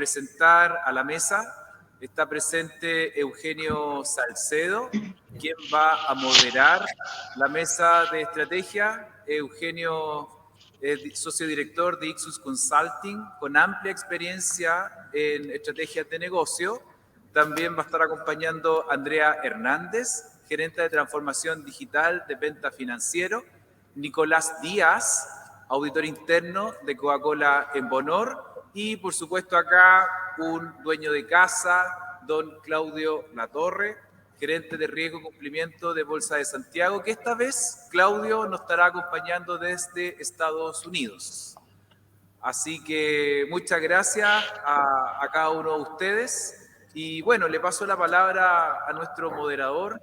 presentar a la mesa. Está presente Eugenio Salcedo, quien va a moderar la mesa de estrategia. Eugenio es socio director de Ixus Consulting, con amplia experiencia en estrategias de negocio. También va a estar acompañando Andrea Hernández, gerente de transformación digital de Penta Financiero. Nicolás Díaz, auditor interno de Coca-Cola en Bonor. Y, por supuesto, acá un dueño de casa, don Claudio Latorre, gerente de riesgo y cumplimiento de Bolsa de Santiago, que esta vez Claudio nos estará acompañando desde Estados Unidos. Así que muchas gracias a cada uno de ustedes. Y bueno, le paso la palabra a nuestro moderador,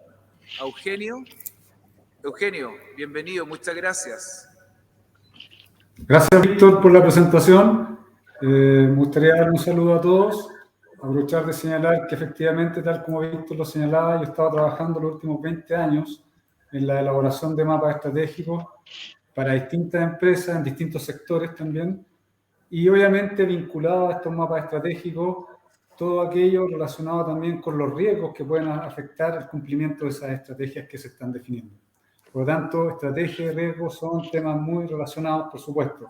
a Eugenio. Eugenio, bienvenido, muchas gracias. Gracias, Víctor, por la presentación. Me gustaría dar un saludo a todos. Aprovechar de señalar que efectivamente, tal como Víctor lo señalaba, yo he estado trabajando los últimos 20 años en la elaboración de mapas estratégicos para distintas empresas, en distintos sectores también, y obviamente vinculado a estos mapas estratégicos, todo aquello relacionado también con los riesgos que pueden afectar el cumplimiento de esas estrategias que se están definiendo. Por lo tanto, estrategia y riesgo son temas muy relacionados, por supuesto.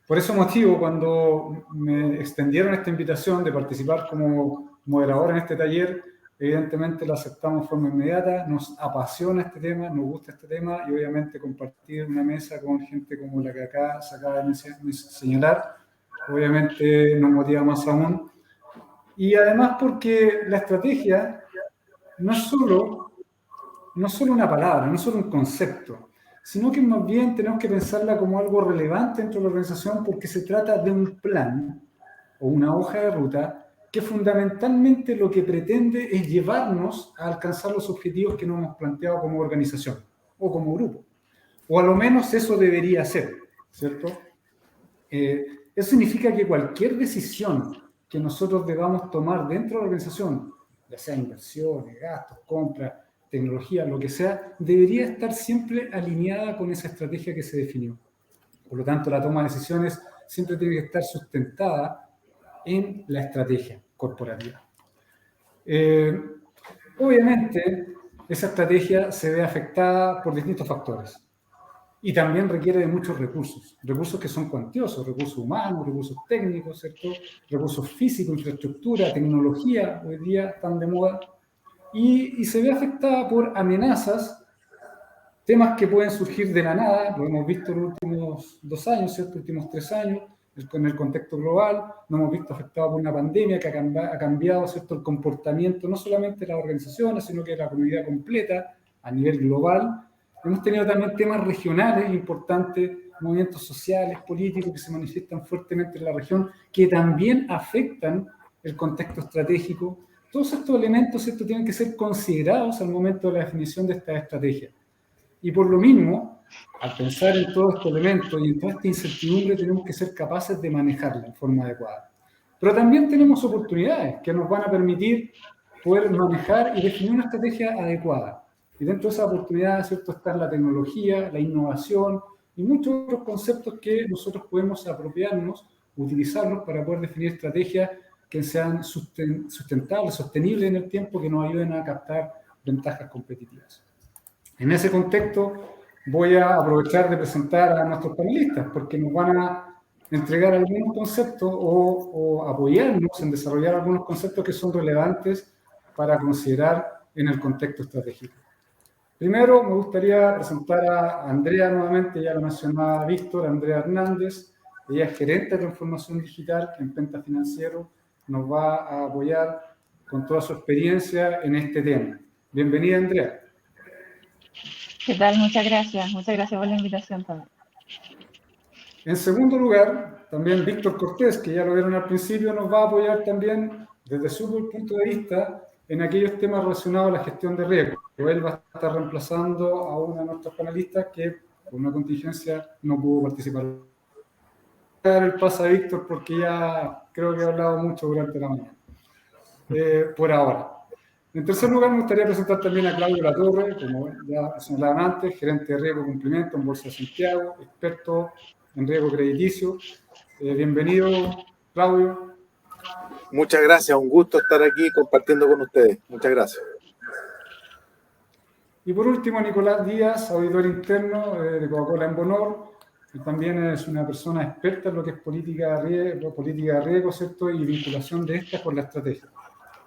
Por ese motivo, cuando me extendieron esta invitación de participar como moderador en este taller, evidentemente lo aceptamos de forma inmediata. Nos apasiona este tema, nos gusta este tema, y obviamente compartir una mesa con gente como la que acá se acaba de señalar, obviamente nos motiva más aún. Y además porque la estrategia no es solo una palabra, no es solo un concepto, sino que más bien tenemos que pensarla como algo relevante dentro de la organización, porque se trata de un plan o una hoja de ruta que fundamentalmente lo que pretende es llevarnos a alcanzar los objetivos que nos hemos planteado como organización o como grupo. O a lo menos eso debería ser, ¿cierto? Eso significa que cualquier decisión que nosotros debamos tomar dentro de la organización, ya sea inversiones, gastos, compras, tecnología, lo que sea, debería estar siempre alineada con esa estrategia que se definió. Por lo tanto, la toma de decisiones siempre tiene que estar sustentada en la estrategia corporativa. Obviamente, esa estrategia se ve afectada por distintos factores y también requiere de muchos recursos que son cuantiosos, recursos humanos, recursos técnicos, ¿cierto? Recursos físicos, infraestructura, tecnología, hoy día están de moda. Y se ve afectada por amenazas, temas que pueden surgir de la nada, lo hemos visto en los últimos 2 años, ¿cierto? Últimos 3 años, en el contexto global, nos hemos visto afectados por una pandemia que ha cambiado, ¿cierto?, el comportamiento no solamente de las organizaciones, sino que de la comunidad completa a nivel global. Hemos tenido también temas regionales importantes, movimientos sociales, políticos que se manifiestan fuertemente en la región, que también afectan el contexto estratégico. Todos estos elementos, ¿cierto?, tienen que ser considerados al momento de la definición de esta estrategia. Y por lo mismo, al pensar en todos estos elementos y en toda esta incertidumbre, tenemos que ser capaces de manejarla en forma adecuada. Pero también tenemos oportunidades que nos van a permitir poder manejar y definir una estrategia adecuada. Y dentro de esa oportunidad, ¿cierto?, está la tecnología, la innovación y muchos otros conceptos que nosotros podemos apropiarnos, utilizarlos para poder definir estrategias que sean sustentables, sostenibles en el tiempo, que nos ayuden a captar ventajas competitivas. En ese contexto, voy a aprovechar de presentar a nuestros panelistas, porque nos van a entregar algunos conceptos o apoyarnos en desarrollar algunos conceptos que son relevantes para considerar en el contexto estratégico. Primero, me gustaría presentar a Andrea nuevamente, ya lo mencionaba Víctor, Andrea Hernández. Ella es gerente de transformación digital en Penta Financiero. Nos va a apoyar con toda su experiencia en este tema. Bienvenida, Andrea. ¿Qué tal? Muchas gracias por la invitación también. En segundo lugar, también Víctor Cortés, que ya lo vieron al principio, nos va a apoyar también desde su punto de vista en aquellos temas relacionados a la gestión de riesgo. Él va a estar reemplazando a uno de nuestros panelistas que por una contingencia no pudo participar. Voy a dar el paso a Víctor porque ya creo que he hablado mucho durante la mañana. Por ahora. En tercer lugar, me gustaría presentar también a Claudio Latorre, como ya señalaban antes, gerente de riesgo y cumplimiento en Bolsa de Santiago, experto en riesgo crediticio. Bienvenido, Claudio. Muchas gracias, un gusto estar aquí compartiendo con ustedes. Muchas gracias. Y por último, Nicolás Díaz, auditor interno de Coca-Cola en Bonor. Él también es una persona experta en lo que es política de riesgo, ¿cierto? Y vinculación de esta con la estrategia.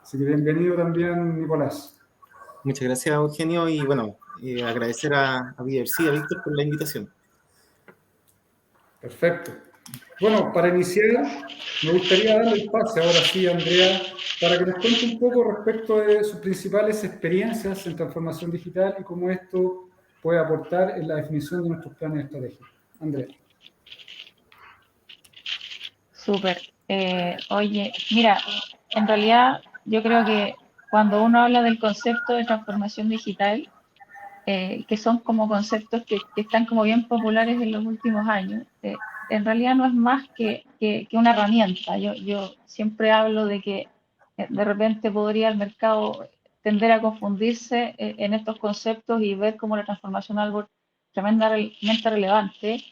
Así que bienvenido también, Nicolás. Muchas gracias, Eugenio, y bueno, agradecer a Viversi y a Víctor por la invitación. Perfecto. Bueno, para iniciar, me gustaría darle el pase ahora sí a Andrea para que nos cuente un poco respecto de sus principales experiencias en transformación digital y cómo esto puede aportar en la definición de nuestros planes de estrategia. Andrea. Súper. Oye, mira, en realidad yo creo que cuando uno habla del concepto de transformación digital, que son como conceptos que están como bien populares en los últimos años, en realidad no es más que una herramienta. Yo siempre hablo de que de repente podría el mercado tender a confundirse en estos conceptos y ver como la transformación algo tremendamente relevante,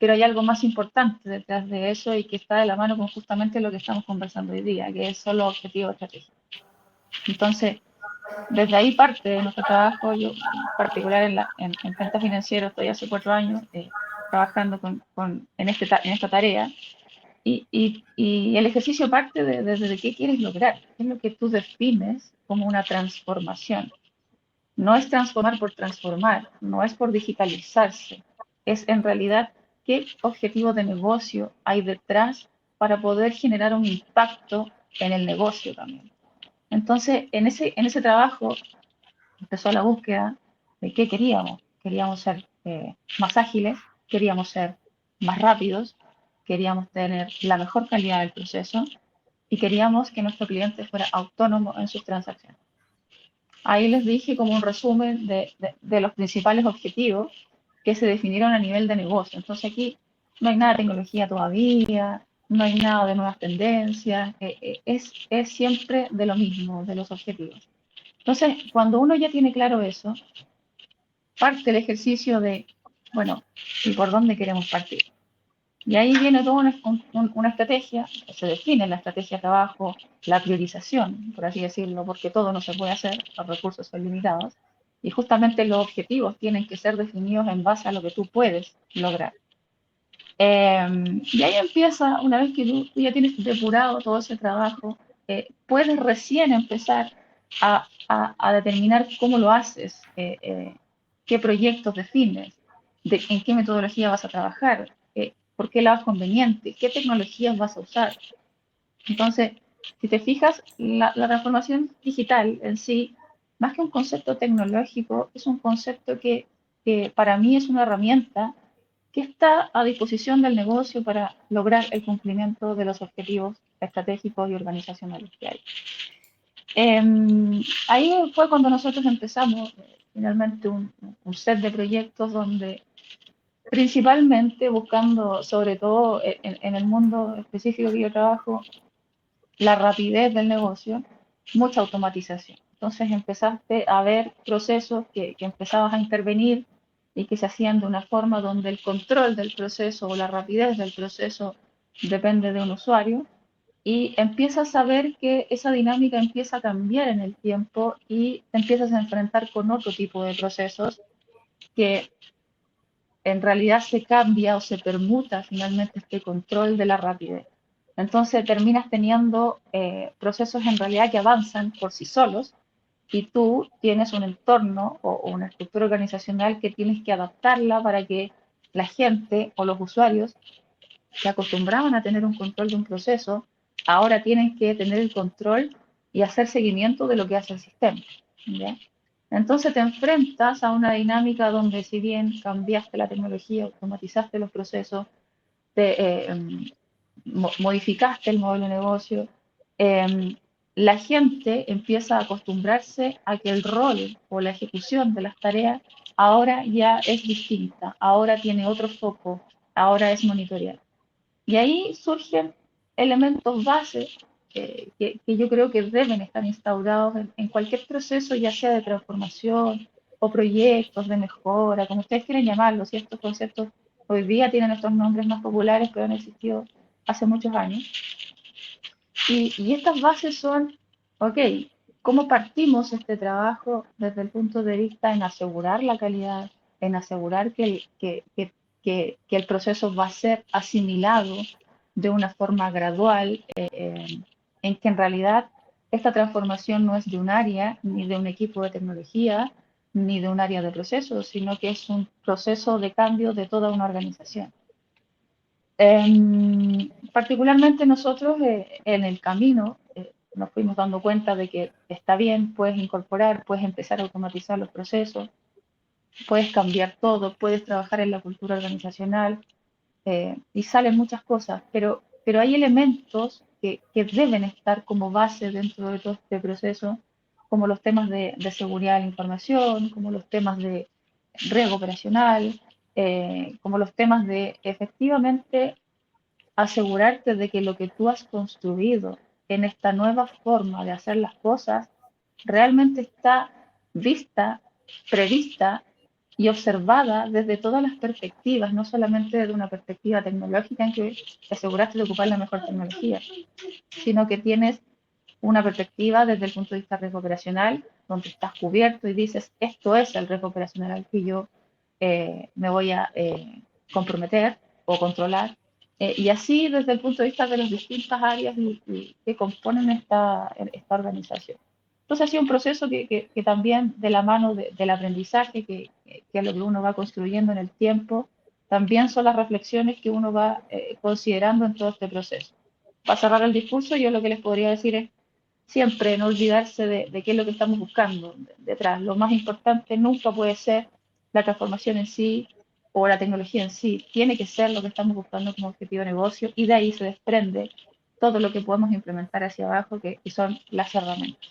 pero hay algo más importante detrás de eso y que está de la mano con justamente lo que estamos conversando hoy día, que son los objetivos estratégicos. Entonces, desde ahí parte de nuestro trabajo. Yo en particular en Cuenta Financiero estoy hace 4 años trabajando en esta tarea y el ejercicio parte desde qué quieres lograr, qué es lo que tú defines como una transformación. No es transformar por transformar, no es por digitalizarse, es en realidad qué objetivo de negocio hay detrás para poder generar un impacto en el negocio también. Entonces, en ese trabajo empezó la búsqueda de qué queríamos. Queríamos ser más ágiles, queríamos ser más rápidos, queríamos tener la mejor calidad del proceso y queríamos que nuestro cliente fuera autónomo en sus transacciones. Ahí les dije como un resumen de los principales objetivos que se definieron a nivel de negocio. Entonces aquí no hay nada de tecnología todavía, no hay nada de nuevas tendencias, es siempre de lo mismo, de los objetivos. Entonces, cuando uno ya tiene claro eso, parte el ejercicio de, bueno, ¿y por dónde queremos partir? Y ahí viene toda una estrategia, se define la estrategia de trabajo, la priorización, por así decirlo, porque todo no se puede hacer, los recursos son limitados, y justamente los objetivos tienen que ser definidos en base a lo que tú puedes lograr. Y ahí empieza, una vez que tú ya tienes depurado todo ese trabajo, puedes recién empezar a determinar cómo lo haces, qué proyectos defines, en qué metodología vas a trabajar, por qué lado es conveniente, qué tecnologías vas a usar. Entonces, si te fijas, la transformación digital en sí, más que un concepto tecnológico, es un concepto que para mí es una herramienta que está a disposición del negocio para lograr el cumplimiento de los objetivos estratégicos y organizacionales que hay. Ahí fue cuando nosotros empezamos finalmente un set de proyectos donde principalmente buscando, sobre todo en el mundo específico que yo trabajo, la rapidez del negocio, mucha automatización. Entonces empezaste a ver procesos que empezabas a intervenir y que se hacían de una forma donde el control del proceso o la rapidez del proceso depende de un usuario y empiezas a ver que esa dinámica empieza a cambiar en el tiempo y te empiezas a enfrentar con otro tipo de procesos que en realidad se cambia o se permuta finalmente este control de la rapidez. Entonces terminas teniendo procesos en realidad que avanzan por sí solos y tú tienes un entorno o una estructura organizacional que tienes que adaptarla para que la gente o los usuarios que acostumbraban a tener un control de un proceso, ahora tienen que tener el control y hacer seguimiento de lo que hace el sistema. ¿Ya? Entonces te enfrentas a una dinámica donde si bien cambiaste la tecnología, automatizaste los procesos, modificaste el modelo de negocio, la gente empieza a acostumbrarse a que el rol o la ejecución de las tareas ahora ya es distinta, ahora tiene otro foco, ahora es monitorear. Y ahí surgen elementos base que yo creo que deben estar instaurados en cualquier proceso, ya sea de transformación o proyectos de mejora, como ustedes quieren llamarlos, y estos conceptos hoy día tienen estos nombres más populares, pero han existido hace muchos años. Y estas bases son, ok, ¿cómo partimos este trabajo desde el punto de vista en asegurar la calidad, en asegurar que el proceso va a ser asimilado de una forma gradual, en que en realidad esta transformación no es de un área, ni de un equipo de tecnología, ni de un área de procesos, sino que es un proceso de cambio de toda una organización? Particularmente nosotros en el camino nos fuimos dando cuenta de que está bien, puedes incorporar, puedes empezar a automatizar los procesos, puedes cambiar todo, puedes trabajar en la cultura organizacional, y salen muchas cosas, pero hay elementos que deben estar como base dentro de todo este proceso, como los temas de seguridad de la información, como los temas de riesgo operacional, como los temas de efectivamente asegurarte de que lo que tú has construido en esta nueva forma de hacer las cosas realmente está vista, prevista y observada desde todas las perspectivas, no solamente desde una perspectiva tecnológica en que te aseguraste de ocupar la mejor tecnología, sino que tienes una perspectiva desde el punto de vista riesgo operacional, donde estás cubierto y dices, esto es el riesgo operacional al que yo me voy a comprometer o controlar, y así desde el punto de vista de las distintas áreas que componen esta organización. Entonces ha sido un proceso que también de la mano del aprendizaje, que es lo que uno va construyendo en el tiempo, también son las reflexiones que uno va considerando en todo este proceso. Para cerrar el discurso, yo lo que les podría decir es siempre no olvidarse de qué es lo que estamos buscando detrás. Lo más importante nunca puede ser la transformación en sí o la tecnología en sí. Tiene que ser lo que estamos buscando como objetivo de negocio, y de ahí se desprende todo lo que podemos implementar hacia abajo, que son las herramientas.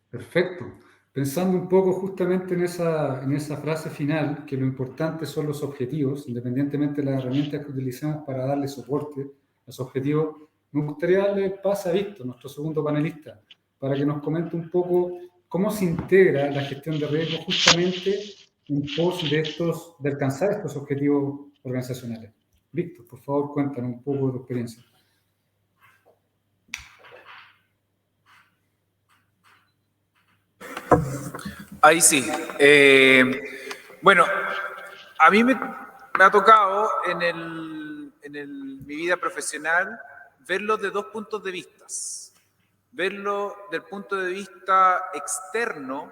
Perfecto. Pensando un poco justamente en esa frase final, que lo importante son los objetivos, independientemente de las herramientas que utilicemos para darle soporte a los objetivos, me gustaría darle pase a Víctor, nuestro segundo panelista, para que nos comente un poco cómo se integra la gestión de riesgo justamente en pos de alcanzar estos objetivos organizacionales. Víctor, por favor, cuéntanos un poco de tu experiencia. Ahí sí. Bueno, a mí me ha tocado mi vida profesional verlo de dos puntos de vista. Verlo del punto de vista externo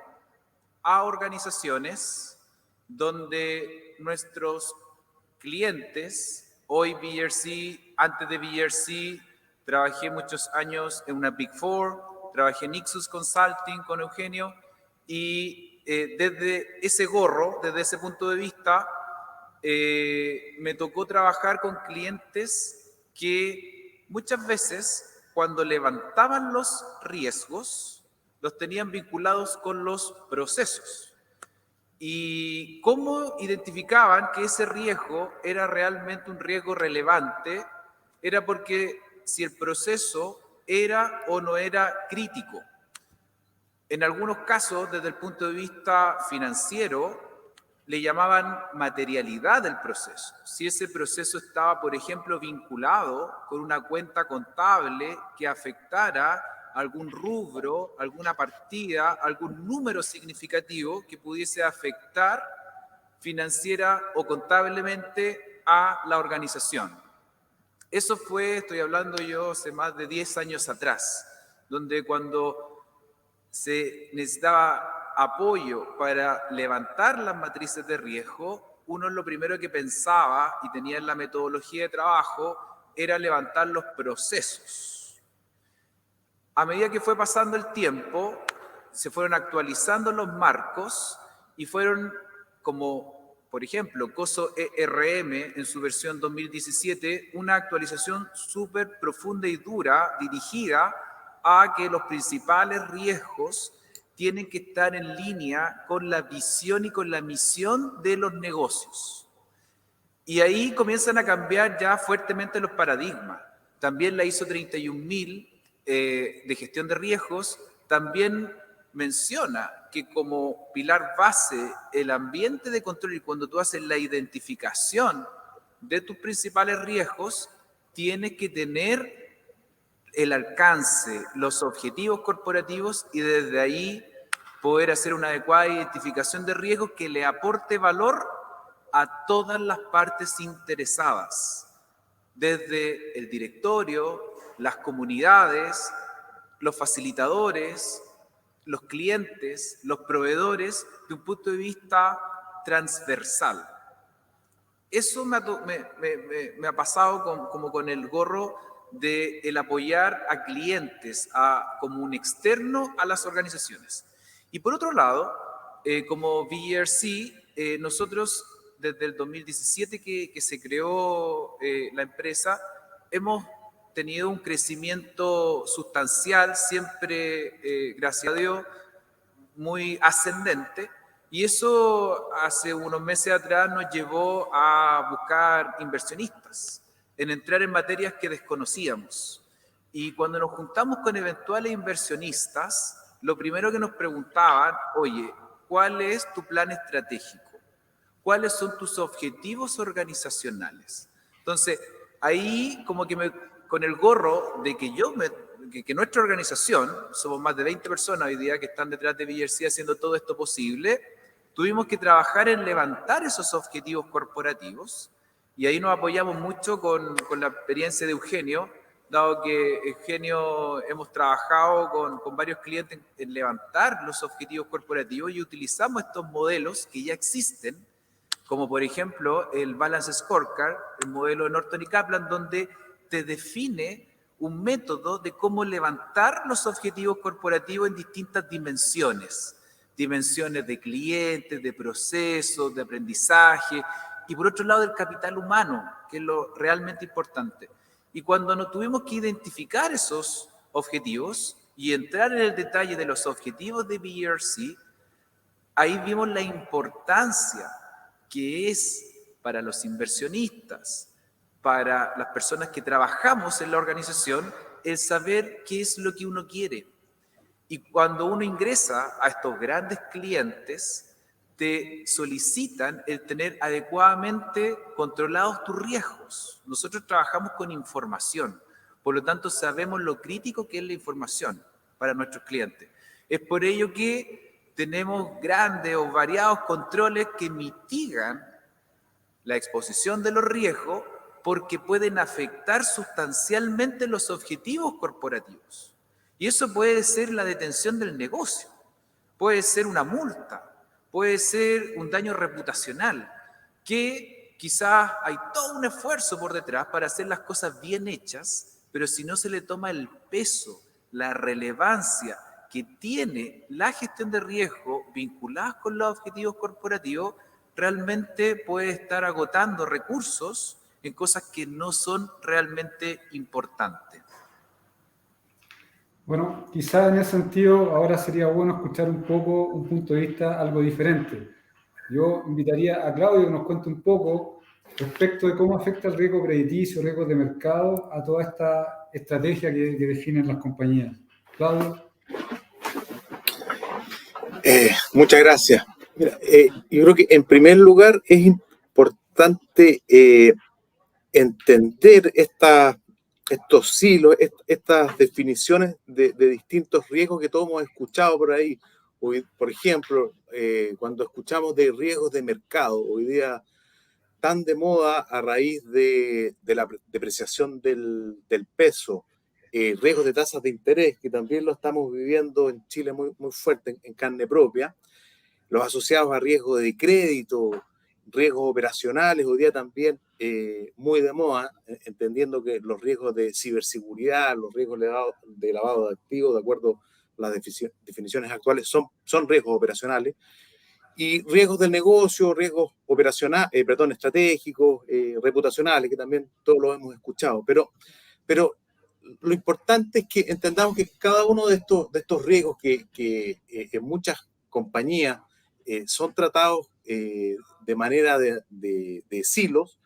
a organizaciones donde nuestros clientes, hoy BRC, antes de BRC, trabajé muchos años en una Big Four, trabajé en Ixus Consulting con Eugenio, y desde ese gorro, desde ese punto de vista, me tocó trabajar con clientes que muchas veces, cuando levantaban los riesgos, los tenían vinculados con los procesos. ¿Y cómo identificaban que ese riesgo era realmente un riesgo relevante? Era porque si el proceso era o no era crítico. En algunos casos, desde el punto de vista financiero, le llamaban materialidad del proceso. Si ese proceso estaba, por ejemplo, vinculado con una cuenta contable que afectara algún rubro, alguna partida, algún número significativo que pudiese afectar financiera o contablemente a la organización. Eso fue, estoy hablando yo, hace más de 10 años atrás, donde cuando se necesitaba apoyo para levantar las matrices de riesgo, uno lo primero que pensaba y tenía en la metodología de trabajo era levantar los procesos. A medida que fue pasando el tiempo, se fueron actualizando los marcos y fueron como, por ejemplo, COSO ERM en su versión 2017, una actualización súper profunda y dura dirigida a que los principales riesgos tienen que estar en línea con la visión y con la misión de los negocios. Y ahí comienzan a cambiar ya fuertemente los paradigmas. También la ISO 31000 de gestión de riesgos también menciona que como pilar base el ambiente de control, y cuando tú haces la identificación de tus principales riesgos, tienes que tener el alcance, los objetivos corporativos y desde ahí poder hacer una adecuada identificación de riesgos que le aporte valor a todas las partes interesadas, desde el directorio, las comunidades, los facilitadores, los clientes, los proveedores, de un punto de vista transversal. Eso me ha pasado como con el gorro de el apoyar a clientes como un externo a las organizaciones. Y por otro lado, como BRC, nosotros desde el 2017 que se creó la empresa, hemos tenido un crecimiento sustancial, siempre, gracias a Dios, muy ascendente. Y eso hace unos meses atrás nos llevó a buscar inversionistas, en entrar en materias que desconocíamos. Y cuando nos juntamos con eventuales inversionistas, lo primero que nos preguntaban, oye, ¿cuál es tu plan estratégico? ¿Cuáles son tus objetivos organizacionales? Entonces, ahí como que con el gorro de que nuestra organización, somos más de 20 personas hoy día que están detrás de BRC haciendo todo esto posible, tuvimos que trabajar en levantar esos objetivos corporativos y ahí nos apoyamos mucho con la experiencia de Eugenio, dado que Eugenio hemos trabajado con varios clientes en levantar los objetivos corporativos y utilizamos estos modelos que ya existen, como por ejemplo el Balance Scorecard, el modelo de Norton y Kaplan, donde te define un método de cómo levantar los objetivos corporativos en distintas dimensiones. Dimensiones de clientes, de procesos, de aprendizaje, y por otro lado del capital humano, que es lo realmente importante. Y cuando nos tuvimos que identificar esos objetivos y entrar en el detalle de los objetivos de BRC, ahí vimos la importancia que es para los inversionistas, para las personas que trabajamos en la organización, el saber qué es lo que uno quiere. Y cuando uno ingresa a estos grandes clientes, te solicitan el tener adecuadamente controlados tus riesgos. Nosotros trabajamos con información, por lo tanto sabemos lo crítico que es la información para nuestros clientes. Es por ello que tenemos grandes o variados controles que mitigan la exposición de los riesgos porque pueden afectar sustancialmente los objetivos corporativos. Y eso puede ser la detención del negocio, puede ser una multa, puede ser un daño reputacional, que quizás hay todo un esfuerzo por detrás para hacer las cosas bien hechas, pero si no se le toma el peso, la relevancia que tiene la gestión de riesgo vinculadas con los objetivos corporativos, realmente puede estar agotando recursos en cosas que no son realmente importantes. Bueno, quizá en ese sentido ahora sería bueno escuchar un poco un punto de vista algo diferente. Yo invitaría a Claudio que nos cuente un poco respecto de cómo afecta el riesgo crediticio, riesgo de mercado a toda esta estrategia que definen las compañías. Claudio. Muchas gracias. Mira, yo creo que en primer lugar es importante entender estos hilos, estas definiciones de distintos riesgos que todos hemos escuchado por ahí. Hoy, por ejemplo, cuando escuchamos de riesgos de mercado, hoy día tan de moda a raíz de la depreciación del peso, riesgos de tasas de interés, que también lo estamos viviendo en Chile muy, muy fuerte en carne propia, los asociados a riesgos de crédito, riesgos operacionales, hoy día también muy de moda, entendiendo que los riesgos de ciberseguridad, los riesgos de lavado de activos, de acuerdo a las definiciones actuales, son riesgos operacionales, y riesgos del negocio, riesgos estratégicos, reputacionales, que también todos lo hemos escuchado. Pero lo importante es que entendamos que cada uno de estos riesgos que en muchas compañías son tratados de manera de silos,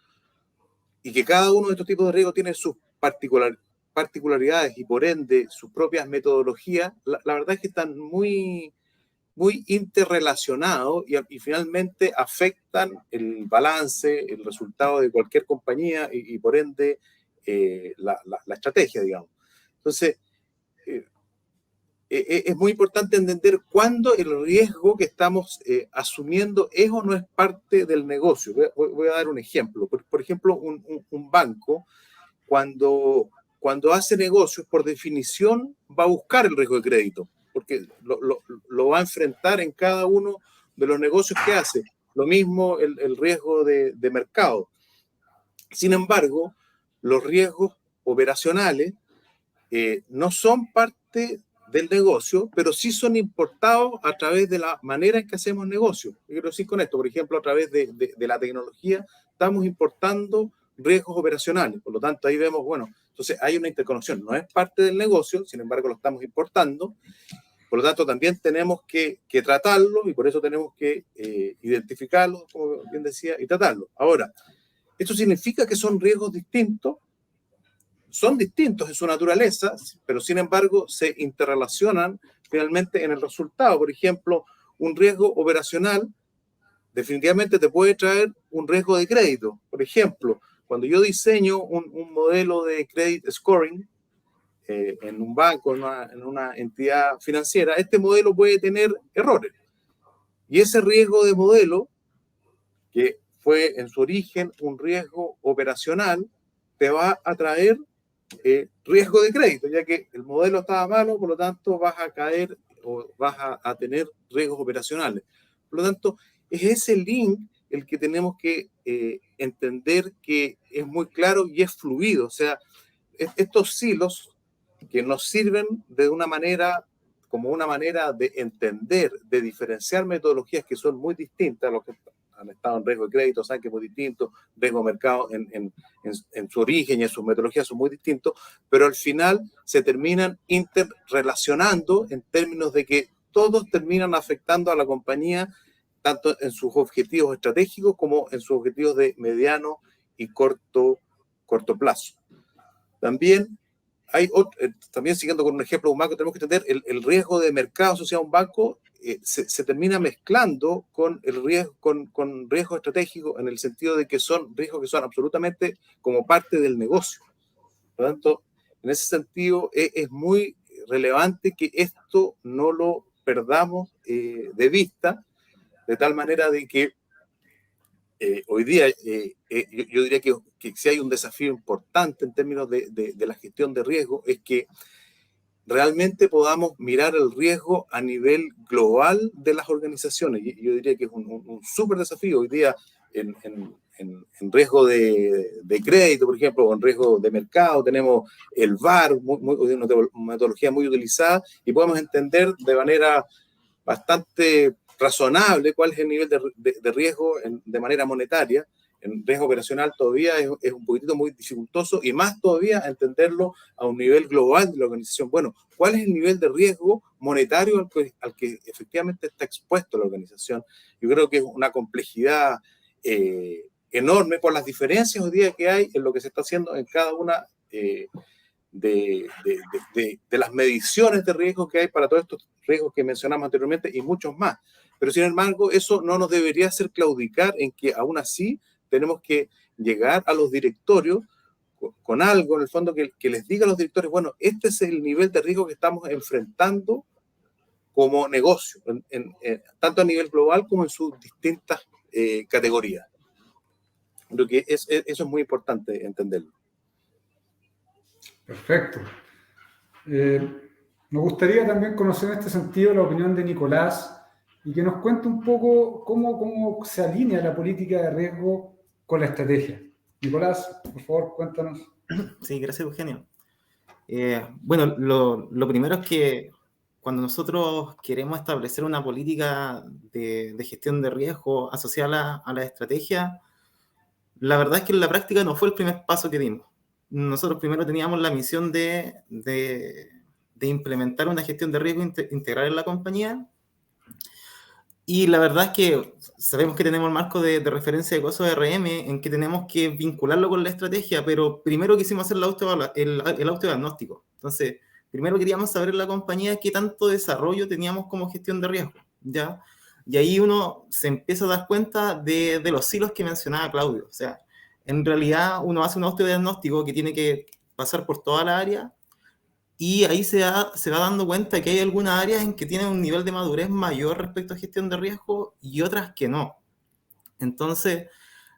y que cada uno de estos tipos de riesgos tiene sus particularidades y por ende sus propias metodologías, la verdad es que están muy, muy interrelacionados y finalmente afectan el balance, el resultado de cualquier compañía y por ende la estrategia, digamos. Entonces, es muy importante entender cuándo el riesgo que estamos asumiendo es o no es parte del negocio. Voy a dar un ejemplo. Por ejemplo, un banco, cuando hace negocios, por definición, va a buscar el riesgo de crédito, porque lo va a enfrentar en cada uno de los negocios que hace. Lo mismo el riesgo de mercado. Sin embargo, los riesgos operacionales no son parte del negocio, pero sí son importados a través de la manera en que hacemos negocio. Yo quiero decir con esto, por ejemplo, a través de la tecnología, estamos importando riesgos operacionales. Por lo tanto, ahí vemos, bueno, entonces hay una interconexión. No es parte del negocio, sin embargo, lo estamos importando. Por lo tanto, también tenemos que tratarlo y por eso tenemos que identificarlo, como bien decía, y tratarlo. Ahora, ¿esto significa que son riesgos distintos? Son distintos en su naturaleza, pero sin embargo se interrelacionan finalmente en el resultado. Por ejemplo, un riesgo operacional definitivamente te puede traer un riesgo de crédito. Por ejemplo, cuando yo diseño un modelo de credit scoring en un banco, en una entidad financiera, este modelo puede tener errores. Y ese riesgo de modelo, que fue en su origen un riesgo operacional, te va a traer riesgo de crédito, ya que el modelo estaba malo, por lo tanto vas a caer o vas a tener riesgos operacionales. Por lo tanto, es ese link el que tenemos que entender que es muy claro y es fluido. O sea, estos silos que nos sirven de una manera, como una manera de entender, de diferenciar metodologías que son muy distintas a los que han estado en riesgo de crédito, saben que es muy distinto, riesgo de mercado en su origen y en sus metodologías son muy distintos, pero al final se terminan interrelacionando en términos de que todos terminan afectando a la compañía, tanto en sus objetivos estratégicos como en sus objetivos de mediano y corto plazo. También también siguiendo con un ejemplo de un banco, tenemos que entender el riesgo de mercado asociado a un banco se termina mezclando con el riesgo, con riesgo estratégico, en el sentido de que son riesgos que son absolutamente como parte del negocio. Por lo tanto, en ese sentido es muy relevante que esto no lo perdamos de vista, de tal manera de que hoy día yo diría que si hay un desafío importante en términos de la gestión de riesgo, es que realmente podamos mirar el riesgo a nivel global de las organizaciones. Y yo diría que es un súper desafío hoy día en riesgo de crédito, por ejemplo, o en riesgo de mercado. Tenemos el VAR, una metodología muy utilizada, y podemos entender de manera bastante razonable cuál es el nivel de riesgo de manera monetaria. En riesgo operacional todavía es un poquitito muy dificultoso, y más todavía entenderlo a un nivel global de la organización. Bueno, ¿cuál es el nivel de riesgo monetario al que efectivamente está expuesto la organización? Yo creo que es una complejidad enorme por las diferencias hoy día que hay en lo que se está haciendo en cada una de las mediciones de riesgos que hay para todos estos riesgos que mencionamos anteriormente y muchos más. Pero sin embargo, eso no nos debería hacer claudicar en que aún así tenemos que llegar a los directorios con algo, en el fondo, que les diga a los directores, bueno, este es el nivel de riesgo que estamos enfrentando como negocio, tanto a nivel global como en sus distintas categorías. Creo que eso es muy importante entenderlo. Perfecto. Me gustaría también conocer en este sentido la opinión de Nicolás y que nos cuente un poco cómo se alinea la política de riesgo con la estrategia. Nicolás, por favor, cuéntanos. Sí, gracias, Eugenio. Bueno, lo primero es que cuando nosotros queremos establecer una política de gestión de riesgo asociada a la estrategia, la verdad es que en la práctica no fue el primer paso que dimos. Nosotros primero teníamos la misión de implementar una gestión de riesgo integral en la compañía, y la verdad es que sabemos que tenemos el marco de referencia de costos RM en que tenemos que vincularlo con la estrategia, pero primero quisimos hacer el autodiagnóstico. Entonces, primero queríamos saber en la compañía qué tanto desarrollo teníamos como gestión de riesgo, ¿ya? Y ahí uno se empieza a dar cuenta de los silos que mencionaba Claudio. O sea, en realidad uno hace un autodiagnóstico que tiene que pasar por toda la área y ahí se va dando cuenta que hay algunas áreas en que tienen un nivel de madurez mayor respecto a gestión de riesgo y otras que no. Entonces,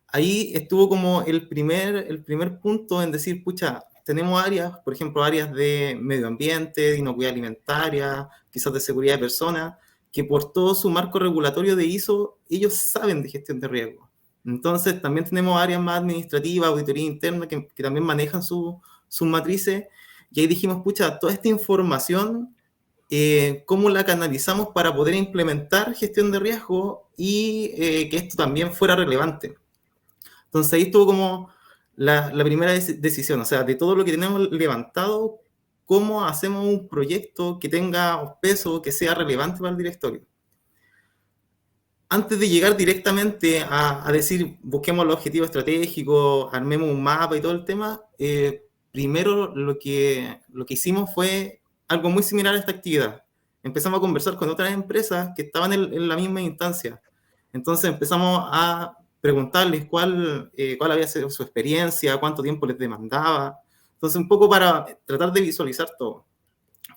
ahí estuvo como el primer punto en decir, pucha, tenemos áreas, por ejemplo, áreas de medio ambiente, de inocuidad alimentaria, quizás de seguridad de personas, que por todo su marco regulatorio de ISO, ellos saben de gestión de riesgo. Entonces, también tenemos áreas más administrativas, auditoría interna, que también manejan sus matrices, y ahí dijimos, pucha, toda esta información, ¿cómo la canalizamos para poder implementar gestión de riesgo y que esto también fuera relevante? Entonces ahí estuvo como la primera decisión, o sea, de todo lo que tenemos levantado, ¿cómo hacemos un proyecto que tenga peso, que sea relevante para el directorio? Antes de llegar directamente a decir, busquemos los objetivos estratégicos, armemos un mapa y todo el tema, primero lo que hicimos fue algo muy similar a esta actividad. Empezamos a conversar con otras empresas que estaban en la misma instancia. Entonces empezamos a preguntarles cuál había sido su experiencia, cuánto tiempo les demandaba. Entonces, un poco para tratar de visualizar todo.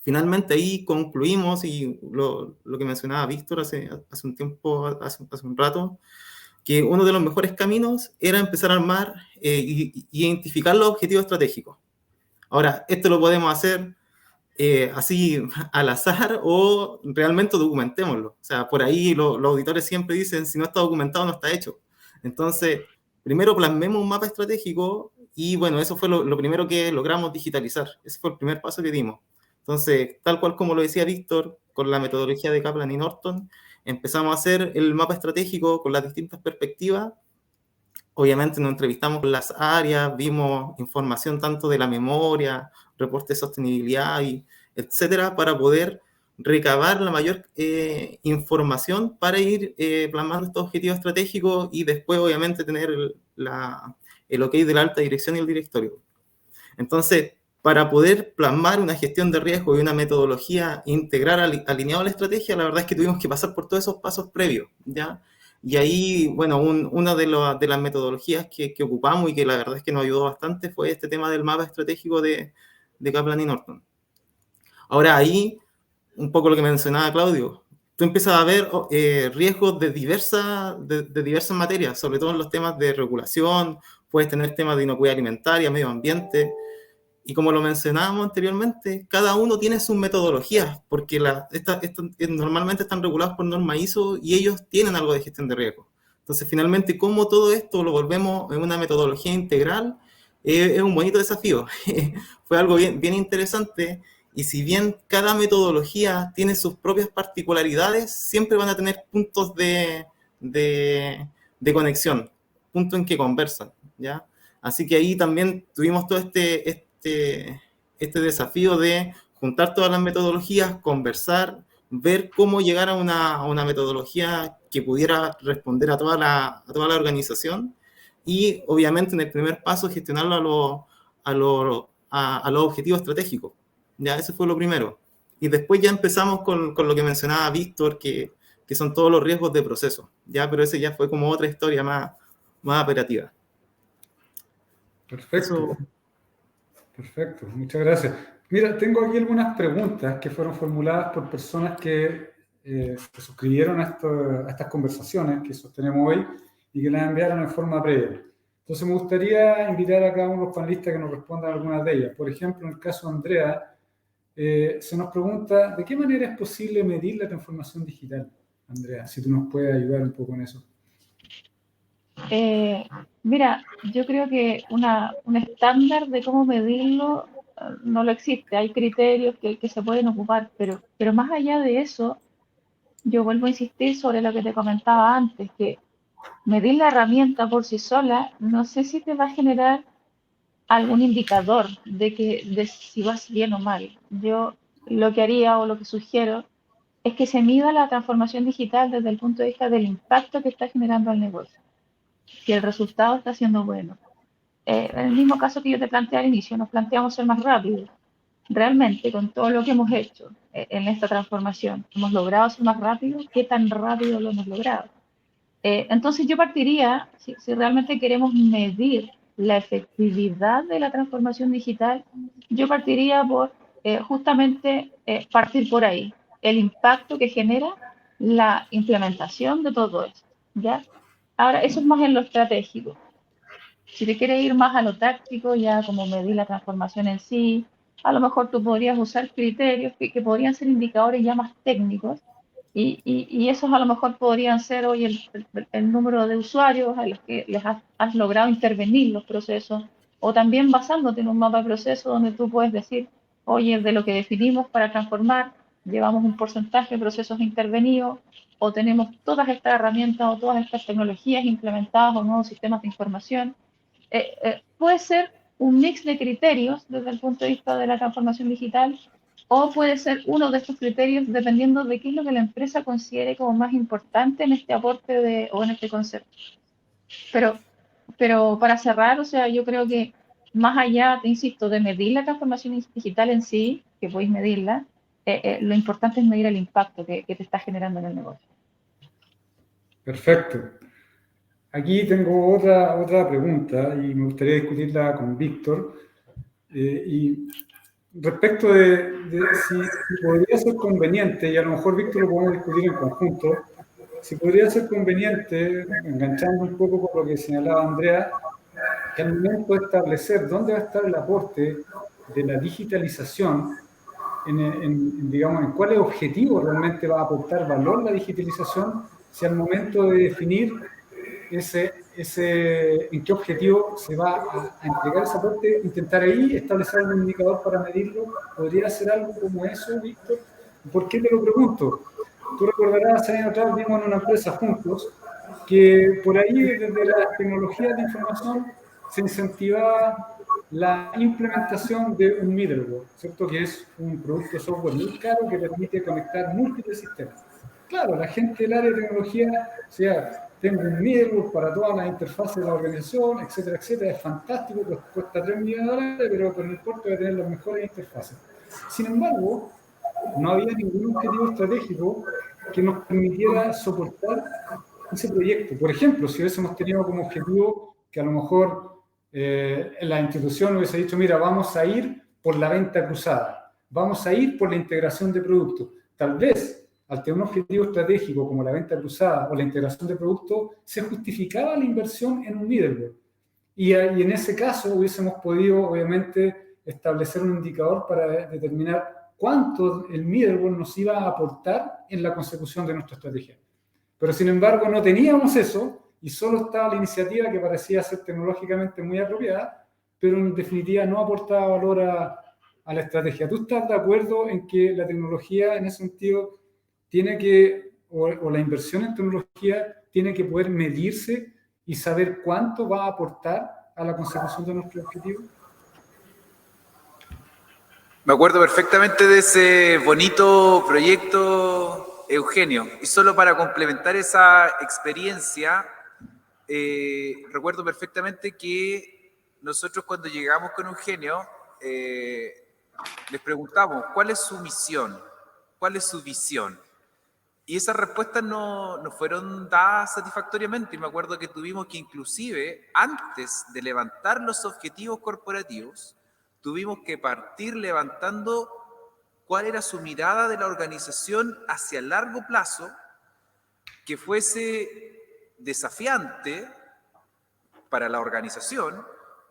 Finalmente ahí concluimos, y lo que mencionaba Víctor hace un tiempo, hace un rato, que uno de los mejores caminos era empezar a armar y identificar los objetivos estratégicos. Ahora, esto lo podemos hacer así al azar o realmente documentémoslo. O sea, por ahí los auditores siempre dicen, si no está documentado, no está hecho. Entonces, primero plasmemos un mapa estratégico y bueno, eso fue lo primero que logramos digitalizar. Ese fue el primer paso que dimos. Entonces, tal cual como lo decía Víctor, con la metodología de Kaplan y Norton, empezamos a hacer el mapa estratégico con las distintas perspectivas. Obviamente nos entrevistamos con las áreas, vimos información tanto de la memoria, reporte de sostenibilidad, etcétera, para poder recabar la mayor información para ir plasmando estos objetivos estratégicos y después, obviamente, tener el ok de la alta dirección y el directorio. Entonces, para poder plasmar una gestión de riesgo y una metodología integral alineada a la estrategia, la verdad es que tuvimos que pasar por todos esos pasos previos, ¿ya? Y ahí, bueno, una de las metodologías que ocupamos y que la verdad es que nos ayudó bastante fue este tema del mapa estratégico de Kaplan y Norton. Ahora ahí, un poco lo que mencionaba Claudio, tú empiezas a ver riesgos de diversas materias, sobre todo en los temas de regulación, puedes tener temas de inocuidad alimentaria, medio ambiente, y como lo mencionábamos anteriormente, cada uno tiene sus metodologías, porque normalmente están regulados por norma ISO y ellos tienen algo de gestión de riesgo. Entonces, finalmente, cómo todo esto lo volvemos en una metodología integral, es un bonito desafío. Fue algo bien interesante, y si bien cada metodología tiene sus propias particularidades, siempre van a tener puntos de conexión, puntos en que conversan, ¿ya? Así que ahí también tuvimos todo este desafío de juntar todas las metodologías, conversar, ver cómo llegar a una metodología que pudiera responder a toda la organización y, obviamente, en el primer paso, gestionarlo a los objetivos estratégicos. Ya, eso fue lo primero. Y después ya empezamos con lo que mencionaba Víctor, que son todos los riesgos de proceso, ¿ya? Pero ese ya fue como otra historia más operativa. Perfecto. Eso. Perfecto, muchas gracias. Mira, tengo aquí algunas preguntas que fueron formuladas por personas que se suscribieron a estas conversaciones que sostenemos hoy y que las enviaron en forma previa. Entonces me gustaría invitar a cada uno de los panelistas que nos respondan algunas de ellas. Por ejemplo, en el caso de Andrea, se nos pregunta, ¿de qué manera es posible medir la transformación digital? Andrea, si tú nos puedes ayudar un poco en eso. Mira, yo creo que un estándar de cómo medirlo no lo existe. Hay criterios que se pueden ocupar, pero más allá de eso, yo vuelvo a insistir sobre lo que te comentaba antes, que medir la herramienta por sí sola, no sé si te va a generar algún indicador de si vas bien o mal. Yo lo que haría o lo que sugiero es que se mida la transformación digital desde el punto de vista del impacto que está generando al negocio, si el resultado está siendo bueno. En el mismo caso que yo te planteé al inicio, nos planteamos ser más rápidos. Realmente, con todo lo que hemos hecho en esta transformación, ¿hemos logrado ser más rápidos? ¿Qué tan rápido lo hemos logrado? Entonces yo partiría, si realmente queremos medir la efectividad de la transformación digital, yo partiría por justamente partir por ahí, el impacto que genera la implementación de todo esto, ¿ya? Ahora, eso es más en lo estratégico. Si te quieres ir más a lo táctico, ya como medir la transformación en sí, a lo mejor tú podrías usar criterios que podrían ser indicadores ya más técnicos y esos a lo mejor podrían ser hoy el número de usuarios a los que les has logrado intervenir los procesos o también basándote en un mapa de proceso donde tú puedes decir, oye, de lo que definimos para transformar, llevamos un porcentaje de procesos intervenidos o tenemos todas estas herramientas o todas estas tecnologías implementadas o nuevos sistemas de información. Puede ser un mix de criterios desde el punto de vista de la transformación digital o puede ser uno de estos criterios dependiendo de qué es lo que la empresa considere como más importante en este aporte o en este concepto. Pero, pero para cerrar, o sea, yo creo que más allá, te insisto, de medir la transformación digital en sí, que podéis medirla, lo importante es medir el impacto que te está generando en el negocio. Perfecto. Aquí tengo otra pregunta y me gustaría discutirla con Víctor. Y respecto de si podría ser conveniente, y a lo mejor Víctor lo podemos discutir en conjunto, si podría ser conveniente, enganchando un poco con lo que señalaba Andrea, que al momento de establecer dónde va a estar el aporte de la digitalización, digamos, en cuáles objetivos realmente va a aportar valor la digitalización, si al momento de definir en qué objetivo se va a entregar ese aporte, intentar ahí establecer algún indicador para medirlo. ¿Podría ser algo como eso, Víctor? ¿Por qué te lo pregunto? Tú recordarás, años atrás vimos en una empresa juntos que por ahí desde las tecnologías de información se incentivaba la implementación de un middleware, ¿cierto? Que es un producto de software muy caro que permite conectar múltiples sistemas. Claro, la gente del área de tecnología, o sea, tengo un middleware para todas las interfaces de la organización, etcétera, etcétera, es fantástico, pues cuesta $3 millones, pero no importa de tener las mejores interfaces. Sin embargo, no había ningún objetivo estratégico que nos permitiera soportar ese proyecto. Por ejemplo, si hubiésemos tenido como objetivo que a lo mejor la institución hubiese dicho, mira, vamos a ir por la venta cruzada, vamos a ir por la integración de productos. Tal vez, al tener un objetivo estratégico como la venta cruzada o la integración de productos, se justificaba la inversión en un middleware. Y en ese caso hubiésemos podido, obviamente, establecer un indicador para determinar cuánto el middleware nos iba a aportar en la consecución de nuestra estrategia. Pero sin embargo no teníamos eso y solo estaba la iniciativa que parecía ser tecnológicamente muy apropiada, pero en definitiva no aportaba valor a la estrategia. ¿Tú estás de acuerdo en que la tecnología en ese sentido tiene que, o la inversión en tecnología tiene que poder medirse y saber cuánto va a aportar a la consecución de nuestro objetivo? Me acuerdo perfectamente de ese bonito proyecto, Eugenio. Y solo para complementar esa experiencia, recuerdo perfectamente que nosotros cuando llegamos con Eugenio, les preguntamos, ¿cuál es su misión? ¿Cuál es su visión? Y esas respuestas no fueron dadas satisfactoriamente. Y me acuerdo que tuvimos que inclusive, antes de levantar los objetivos corporativos, tuvimos que partir levantando cuál era su mirada de la organización hacia largo plazo, que fuese desafiante para la organización,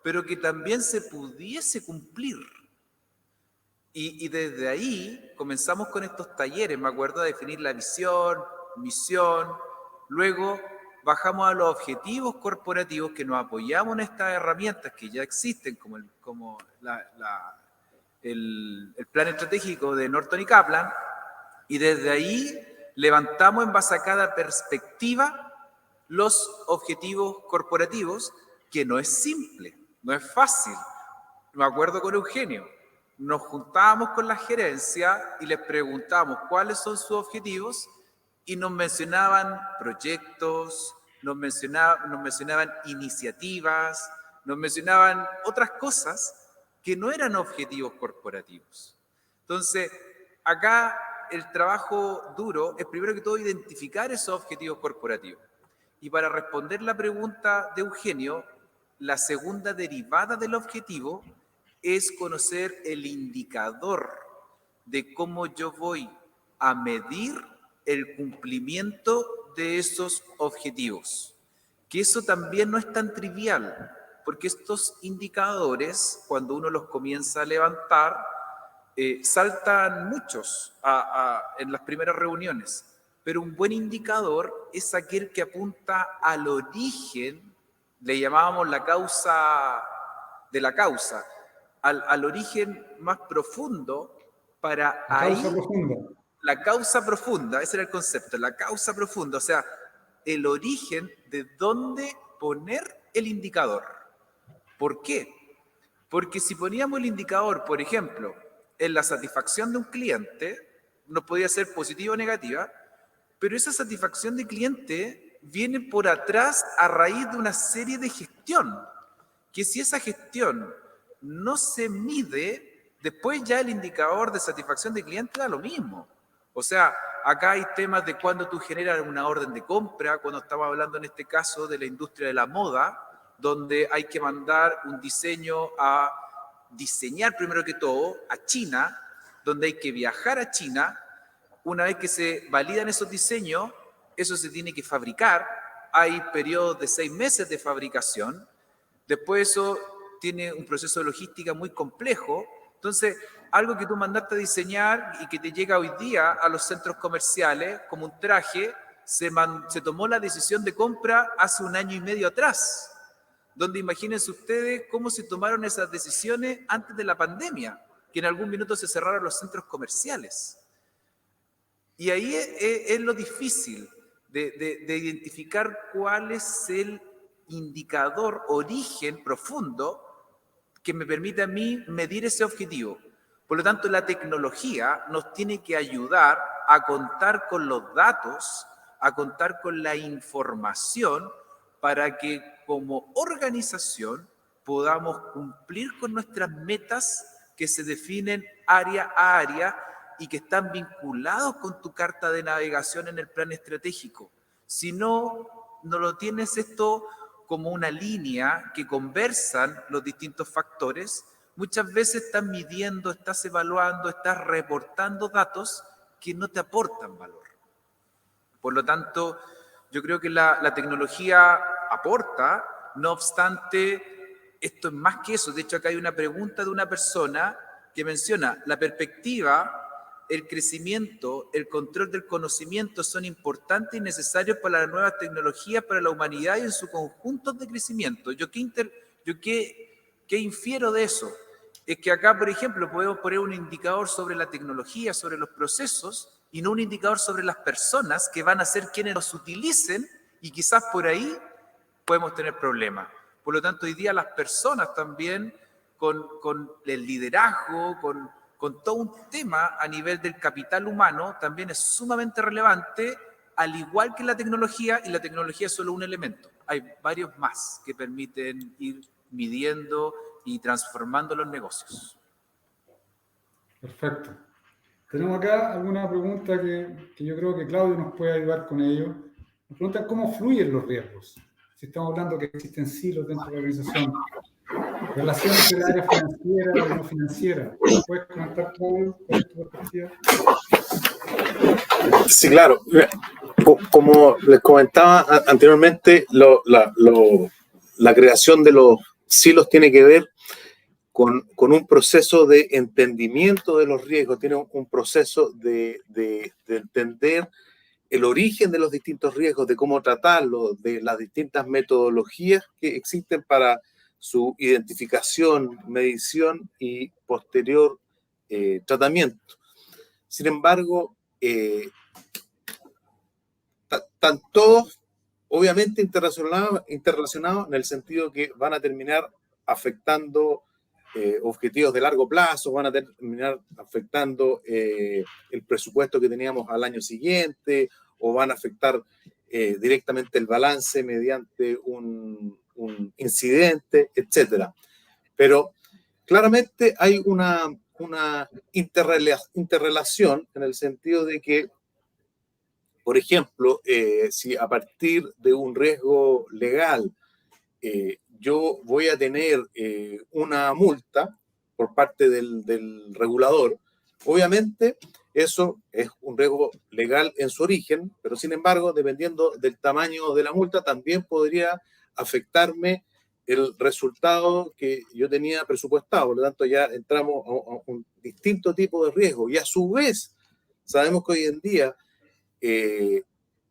pero que también se pudiese cumplir. Y desde ahí comenzamos con estos talleres, me acuerdo, de definir la visión, misión, luego bajamos a los objetivos corporativos que nos apoyamos en estas herramientas que ya existen, como el plan estratégico de Norton y Kaplan, y desde ahí levantamos en base a cada perspectiva los objetivos corporativos, que no es simple, no es fácil. Me acuerdo con Eugenio, nos juntábamos con la gerencia y les preguntábamos cuáles son sus objetivos y nos mencionaban proyectos, nos mencionaban iniciativas, nos mencionaban otras cosas que no eran objetivos corporativos. Entonces, acá el trabajo duro es primero que todo identificar esos objetivos corporativos. Y para responder la pregunta de Eugenio, la segunda derivada del objetivo es conocer el indicador de cómo yo voy a medir el cumplimiento de esos objetivos. Que eso también no es tan trivial, porque estos indicadores, cuando uno los comienza a levantar, saltan muchos en las primeras reuniones, pero un buen indicador es aquel que apunta al origen, le llamábamos la causa de la causa, al origen más profundo, para La ahí... causa profunda. La causa profunda, ese era el concepto, la causa profunda, o sea, el origen de dónde poner el indicador. ¿Por qué? Porque si poníamos el indicador, por ejemplo, en la satisfacción de un cliente, no podía ser positiva o negativa, pero esa satisfacción de cliente viene por atrás a raíz de una serie de gestión, que si esa gestión no se mide, después ya el indicador de satisfacción de cliente da lo mismo. O sea, acá hay temas de cuando tú generas una orden de compra, cuando estamos hablando en este caso de la industria de la moda, donde hay que mandar un diseño a diseñar primero que todo a China, donde hay que viajar a China. Una vez que se validan esos diseños, eso se tiene que fabricar. Hay periodos de 6 meses de fabricación. Después eso tiene un proceso de logística muy complejo. Entonces, algo que tú mandaste a diseñar y que te llega hoy día a los centros comerciales como un traje, se tomó la decisión de compra hace 1 año y medio atrás, donde imagínense ustedes cómo se tomaron esas decisiones antes de la pandemia, que en algún minuto se cerraron los centros comerciales. Y ahí es lo difícil de identificar cuál es el indicador, origen profundo que me permite a mí medir ese objetivo. Por lo tanto, la tecnología nos tiene que ayudar a contar con los datos, a contar con la información para que como organización podamos cumplir con nuestras metas que se definen área a área y que están vinculados con tu carta de navegación en el plan estratégico. Si no lo tienes esto como una línea que conversan los distintos factores, muchas veces estás midiendo, estás evaluando, estás reportando datos que no te aportan valor. Por lo tanto, yo creo que la tecnología aporta, no obstante, esto es más que eso. De hecho, acá hay una pregunta de una persona que menciona la perspectiva, el crecimiento, el control del conocimiento son importantes y necesarios para las nuevas tecnologías, para la humanidad y en su conjunto de crecimiento. ¿Yo qué infiero de eso? Es que acá, por ejemplo, podemos poner un indicador sobre la tecnología, sobre los procesos, y no un indicador sobre las personas que van a ser quienes los utilicen, y quizás por ahí podemos tener problemas. Por lo tanto, hoy día las personas también, con el liderazgo, con todo un tema a nivel del capital humano, también es sumamente relevante, al igual que la tecnología, y la tecnología es solo un elemento. Hay varios más que permiten ir midiendo y transformando los negocios. Perfecto. Tenemos acá alguna pregunta que yo creo que Claudio nos puede ayudar con ello. Nos preguntan cómo fluyen los riesgos. Si estamos hablando que existen silos dentro de la organización, relaciones entre el área financiera y no financiera. ¿Puedes comentar, Claudio, cuál es tu perspectiva? Sí, claro. Como les comentaba anteriormente, la creación de los silos tiene que ver con un proceso de entendimiento de los riesgos, tiene un proceso de entender el origen de los distintos riesgos, de cómo tratarlos, de las distintas metodologías que existen para su identificación, medición y posterior tratamiento. Sin embargo, están todos obviamente interrelacionados en el sentido que van a terminar afectando objetivos de largo plazo, van a terminar afectando el presupuesto que teníamos al año siguiente, o van a afectar directamente el balance mediante un incidente, etc. Pero claramente hay una interrelación en el sentido de que, por ejemplo, si a partir de un riesgo legal yo voy a tener una multa por parte del regulador, Obviamente, eso es un riesgo legal en su origen, pero sin embargo, dependiendo del tamaño de la multa, también podría afectarme el resultado que yo tenía presupuestado. Por lo tanto, ya entramos a un distinto tipo de riesgo. Y a su vez, sabemos que hoy en día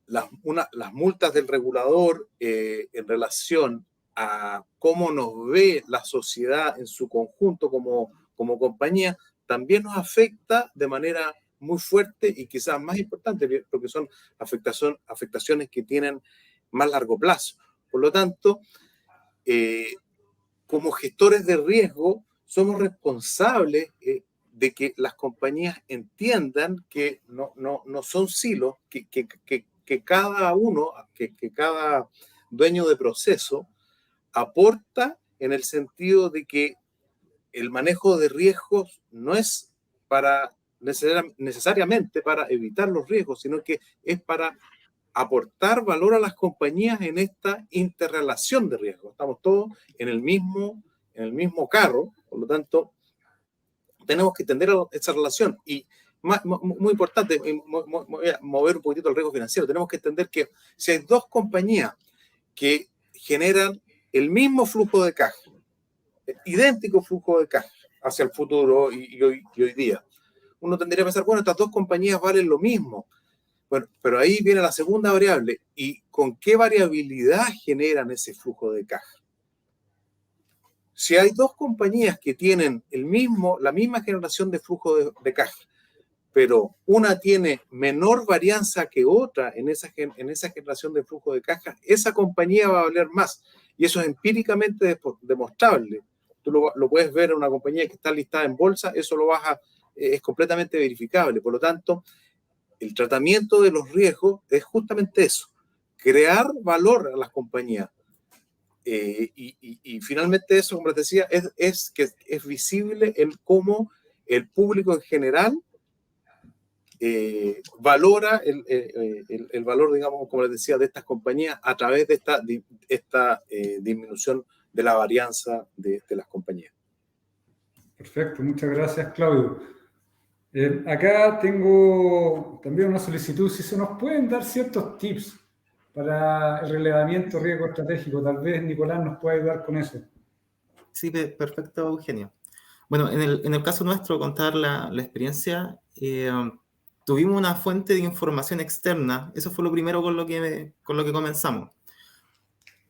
las multas del regulador en relación a cómo nos ve la sociedad en su conjunto como compañía, también nos afecta de manera muy fuerte y quizás más importante, porque son afectaciones que tienen más largo plazo. Por lo tanto, como gestores de riesgo, somos responsables de que las compañías entiendan que no son silos, que cada uno, que cada dueño de proceso aporta en el sentido de que el manejo de riesgos no es para necesariamente para evitar los riesgos, sino que es para aportar valor a las compañías en esta interrelación de riesgos. Estamos todos en el mismo carro, por lo tanto, tenemos que entender esa relación. Y muy importante, voy a mover un poquitito el riesgo financiero, tenemos que entender que si hay dos compañías que generan el mismo flujo de caja, idéntico flujo de caja hacia el futuro y hoy día, uno tendría que pensar, bueno, estas dos compañías valen lo mismo. Bueno, pero ahí viene la segunda variable. ¿Y con qué variabilidad generan ese flujo de caja? Si hay dos compañías que tienen la misma generación de flujo de caja, pero una tiene menor varianza que otra en esa generación de flujo de caja, esa compañía va a valer más. Y eso es empíricamente demostrable. Tú lo puedes ver en una compañía que está listada en bolsa, eso es completamente verificable. Por lo tanto, el tratamiento de los riesgos es justamente eso, crear valor a las compañías. Y finalmente eso, como les decía, es visible en cómo el público en general valora el valor, digamos, como les decía, de estas compañías a través de esta disminución de la varianza de las compañías. Perfecto, muchas gracias, Claudio. Acá tengo también una solicitud, si se nos pueden dar ciertos tips para el relevamiento riesgo estratégico. Tal vez Nicolás nos pueda ayudar con eso. Sí, perfecto, Eugenio. Bueno, en el caso nuestro, contar la experiencia, tuvimos una fuente de información externa. Eso fue lo primero con lo que comenzamos.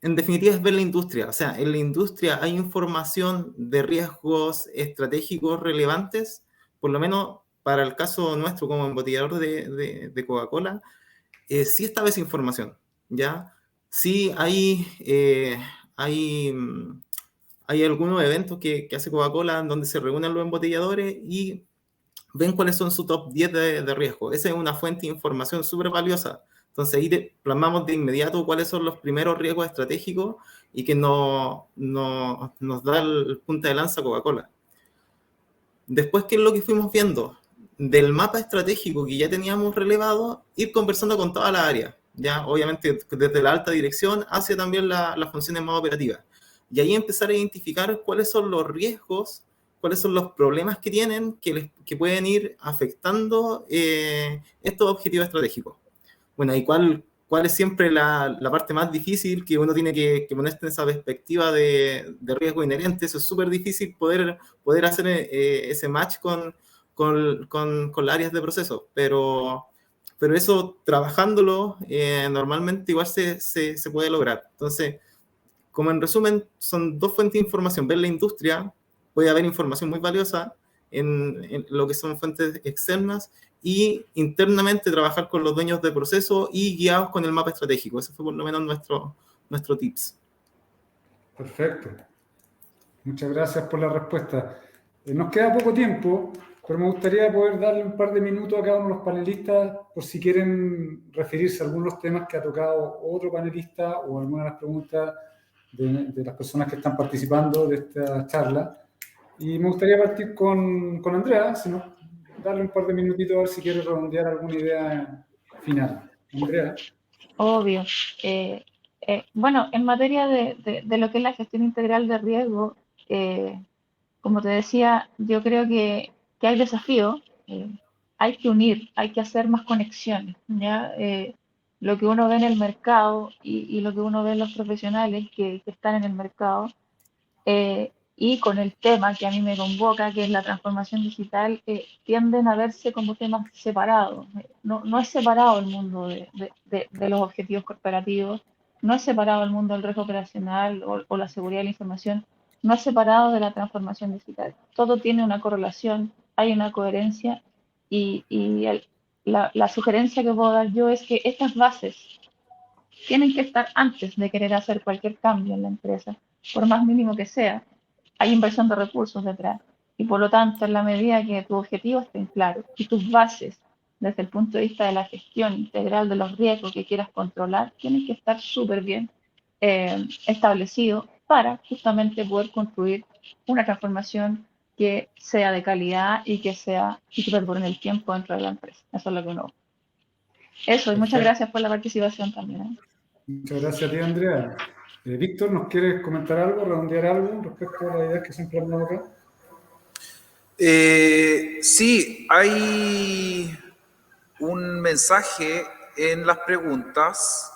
En definitiva es ver la industria. O sea, en la industria hay información de riesgos estratégicos relevantes, por lo menos para el caso nuestro como embotellador de Coca-Cola, sí estaba esa información, ¿ya? Sí hay algunos eventos que hace Coca-Cola donde se reúnen los embotelladores y ven cuáles son su top 10 de riesgo. Esa es una fuente de información súper valiosa. Entonces ahí plasmamos de inmediato cuáles son los primeros riesgos estratégicos y que nos da el punta de lanza Coca-Cola. Después, ¿qué es lo que fuimos viendo? Del mapa estratégico que ya teníamos relevado, ir conversando con toda la área, ya obviamente desde la alta dirección hacia también las funciones más operativas. Y ahí empezar a identificar cuáles son los riesgos, cuáles son los problemas que tienen que pueden ir afectando estos objetivos estratégicos. Bueno, y cuál es siempre la parte más difícil, que uno tiene que ponerse en esa perspectiva de riesgo inherente. Eso es súper difícil poder hacer ese match con las áreas de proceso, pero eso trabajándolo normalmente igual se puede lograr. Entonces, como en resumen, son dos fuentes de información. Ver la industria, puede haber información muy valiosa en lo que son fuentes externas, y internamente trabajar con los dueños de proceso y guiados con el mapa estratégico. Ese fue por lo menos nuestro tips. Perfecto. Muchas gracias por la respuesta. Nos queda poco tiempo, pero me gustaría poder darle un par de minutos a cada uno de los panelistas por si quieren referirse a algunos temas que ha tocado otro panelista o alguna de las preguntas de las personas que están participando de esta charla. Y me gustaría partir con Andrea, si no, darle un par de minutitos a ver si quiere redondear alguna idea final. Andrea. Obvio. Bueno, en materia de lo que es la gestión integral de riesgo, como te decía, yo creo que hay desafíos, hay que unir, hay que hacer más conexiones, ¿ya? Lo que uno ve en el mercado y lo que uno ve en los profesionales que están en el mercado, y con el tema que a mí me convoca, que es la transformación digital, tienden a verse como temas separados. No es separado el mundo de los objetivos corporativos, no es separado el mundo del riesgo operacional o la seguridad de la información, no es separado de la transformación digital. Todo tiene una correlación, hay una coherencia la sugerencia que puedo dar yo es que estas bases tienen que estar antes de querer hacer cualquier cambio en la empresa, por más mínimo que sea. Hay inversión de recursos detrás. Y por lo tanto, en la medida que tus objetivos estén claros y tus bases, desde el punto de vista de la gestión integral de los riesgos que quieras controlar, tienen que estar súper bien establecidos para justamente poder construir una transformación que sea de calidad y que perdure el tiempo dentro de la empresa. Eso es lo que uno. Eso, y muchas gracias por la participación también. Muchas gracias a ti, Andrea. Víctor, ¿nos quieres comentar algo, redondear algo respecto a las ideas que siempre hablamos acá? Sí, hay un mensaje en las preguntas